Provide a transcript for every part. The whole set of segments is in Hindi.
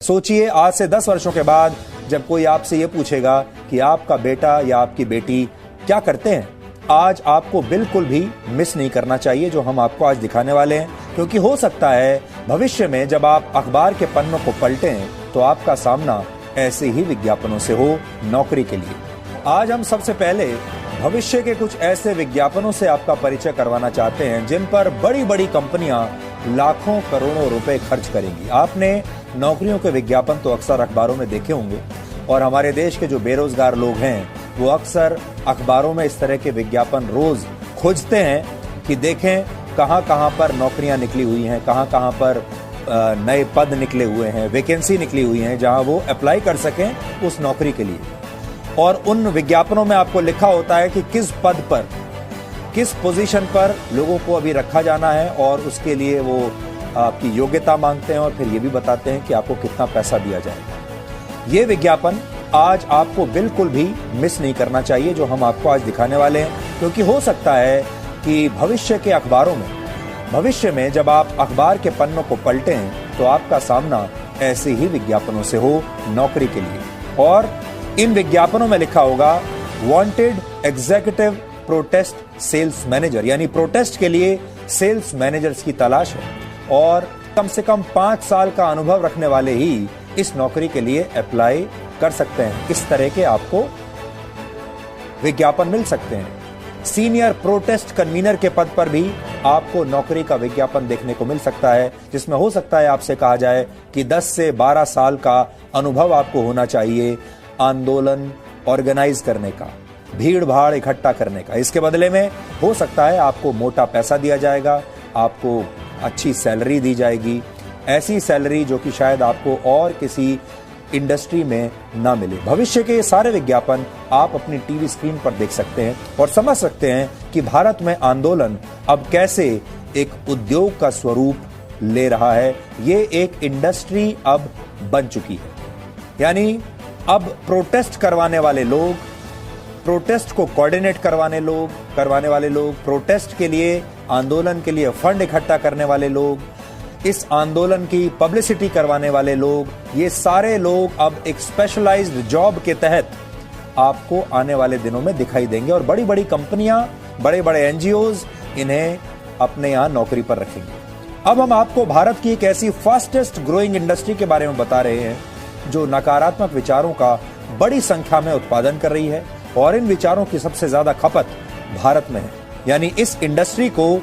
सोचिए आज से 10 वर्षों के बाद जब कोई आपसे ये पूछेगा कि आपका बेटा या आपकी बेटी क्या करते हैं, आज आपको बिल्कुल भी मिस नहीं करना चाहिए जो हम आपको आज दिखाने वाले हैं, क्योंकि हो सकता है भविष्य में जब आप अखबार के पन्नों को पलटें तो आपका सामना ऐसे ही विज्ञापनों से हो नौकरी के लिए। आज हम सबसे पहले भविष्य के कुछ ऐसे विज्ञापनों से आपका परिचय करवाना चाहते हैं जिन पर बड़ी बड़ी कंपनियां लाखों करोड़ों रुपए खर्च करेंगी। आपने नौकरियों के विज्ञापन तो अक्सर अखबारों में देखे होंगे और हमारे देश के जो बेरोजगार लोग हैं वो अक्सर अखबारों में इस तरह के विज्ञापन रोज खोजते हैं कि देखें कहां कहां पर नौकरियां निकली हुई हैं, कहां कहां पर नए पद निकले हुए हैं, वैकेंसी निकली हुई हैं जहां वो अप्लाई कर सकें उस नौकरी के लिए। और उन विज्ञापनों में आपको लिखा होता है कि किस पद पर, किस पोजीशन पर लोगों को अभी रखा जाना है और उसके लिए वो आपकी योग्यता मांगते हैं और फिर ये भी बताते हैं कि आपको कितना पैसा दिया जाएगा। ये विज्ञापन आज आपको बिल्कुल भी मिस नहीं करना चाहिए जो हम आपको आज दिखाने वाले हैं, क्योंकि हो सकता है कि भविष्य के अखबारों में, भविष्य में जब आप अखबार के पन्नों को पलटें तो आपका सामना ऐसे ही विज्ञापनों से हो नौकरी के लिए। और इन विज्ञापनों में लिखा होगा wanted executive protest sales manager, यानी प्रोटेस्ट के लिए सेल्स मैनेजर्स की तलाश है और कम से कम 5 साल का अनुभव रखने वाले ही इस नौकरी के लिए अप्लाई कर सकते हैं। इस तरह के आपको विज्ञापन मिल सकते हैं। सीनियर प्रोटेस्ट कन्वीनर के पद पर भी आपको नौकरी का विज्ञापन देखने को मिल सकता है, जिसमें हो सकता है आपसे कहा जाए कि 10 से 12 साल का अनुभव आपको होना चाहिए आंदोलन ऑर्गेनाइज करने का, भीड़ भाड़ इकट्ठा करने का। इसके बदले में हो सकता है आपको मोटा पैसा दिया जाएगा, आपको अच्छी सैलरी दी जाएगी, ऐसी सैलरी जो कि शायद आपको और किसी इंडस्ट्री में ना मिले। भविष्य के ये सारे विज्ञापन आप अपनी टीवी स्क्रीन पर देख सकते हैं और समझ सकते हैं कि भारत में आंदोलन अब कैसे एक उद्योग का स्वरूप ले रहा है। ये एक इंडस्ट्री अब बन चुकी है, यानी अब प्रोटेस्ट करवाने वाले लोग, प्रोटेस्ट को कोऑर्डिनेट करवाने वाले लोग, प्रोटेस्ट के लिए, आंदोलन के लिए फंड इकट्ठा करने वाले लोग, इस आंदोलन की पब्लिसिटी करवाने वाले लोग, ये सारे लोग अब एक स्पेशलाइज्ड जॉब के तहत आपको आने वाले दिनों में दिखाई देंगे और बड़ी बड़ी कंपनियां, बड़े बड़े एनजीओज इन्हें अपने यहां नौकरी पर रखेंगे। अब हम आपको भारत की एक ऐसी फास्टेस्ट ग्रोइंग इंडस्ट्री के बारे में बता रहे हैं जो नकारात्मक विचारों का बड़ी संख्या में उत्पादन कर रही है और इन विचारों की सबसे ज्यादा खपत भारत में है। यानी इस इंडस्ट्री को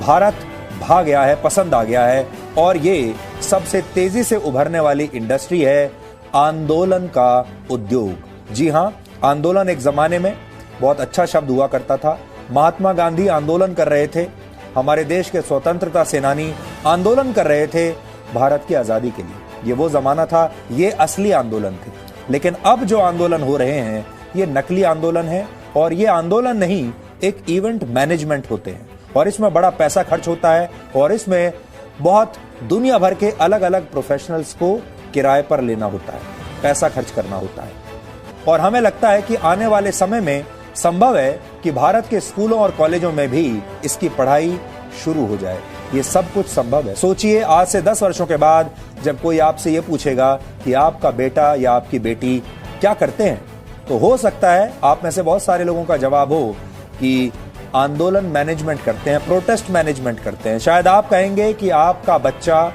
भारत भा गया है, पसंद आ गया है और ये सबसे तेजी से उभरने वाली इंडस्ट्री है आंदोलन का उद्योग। जी हां, आंदोलन एक जमाने में बहुत अच्छा शब्द हुआ करता था। महात्मा गांधी आंदोलन कर रहे थे, हमारे देश के स्वतंत्रता सेनानी आंदोलन कर रहे थे भारत की आजादी के लिए। ये वो जमाना था, ये असली आंदोलन थे। लेकिन अब जो आंदोलन हो रहे हैं ये नकली आंदोलन है और ये आंदोलन नहीं, एक इवेंट मैनेजमेंट होते हैं और इसमें बड़ा पैसा खर्च होता है और इसमें बहुत दुनिया भर के अलग अलग प्रोफेशनल्स को किराए पर लेना होता है, पैसा खर्च करना होता है। और हमें लगता है कि आने वाले समय में संभव है कि भारत के स्कूलों और कॉलेजों में भी इसकी पढ़ाई शुरू हो जाए। ये सब कुछ संभव है। सोचिए आज से 10 वर्षों के बाद जब कोई आपसे ये पूछेगा कि आपका बेटा या आपकी बेटी क्या करते हैं, तो हो सकता है आप में से बहुत सारे लोगों का जवाब हो कि आंदोलन मैनेजमेंट करते हैं, प्रोटेस्ट मैनेजमेंट करते हैं। शायद आप कहेंगे कि आपका बच्चा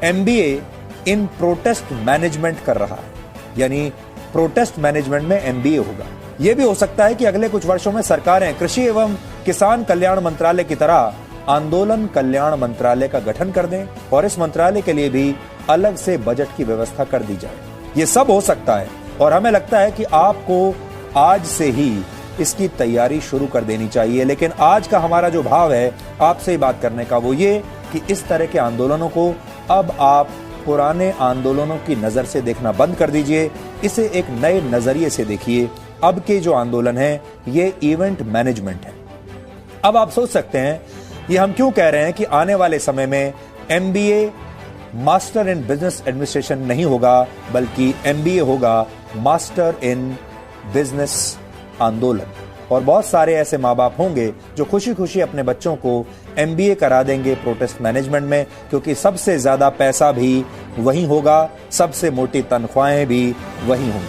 एमबीए इन प्रोटेस्ट मैनेजमेंट कर रहा है, यानी प्रोटेस्ट मैनेजमेंट में एमबीए होगा। यह भी हो सकता है कि अगले कुछ वर्षों में सरकारें कृषि एवं किसान कल्याण मंत्रालय की तरह आंदोलन कल्याण मंत्रालय का गठन कर दें और इस मंत्रालय के लिए भी अलग से बजट की व्यवस्था कर दी जाए। ये सब हो सकता है और हमें लगता है कि आपको आज से ही इसकी तैयारी शुरू कर देनी चाहिए। लेकिन आज का हमारा जो भाव है आपसे ही बात करने का, वो ये कि इस तरह के आंदोलनों को अब आप पुराने आंदोलनों की नजर से देखना बंद कर दीजिए, इसे एक नए नजरिए से देखिए। अब के जो आंदोलन है ये इवेंट मैनेजमेंट है। अब आप सोच सकते हैं ये हम क्यों कह रहे हैं कि आने वाले समय में MBA master in business administration नहीं होगा, बल्कि एमबीए होगा मास्टर इन बिजनेस आंदोलन। और बहुत सारे ऐसे माँ बाप होंगे जो खुशी खुशी अपने बच्चों को एमबीए करा देंगे प्रोटेस्ट मैनेजमेंट में, क्योंकि सबसे ज्यादा पैसा भी वहीं होगा, सबसे मोटी तनख्वाहें भी वहीं होंगी।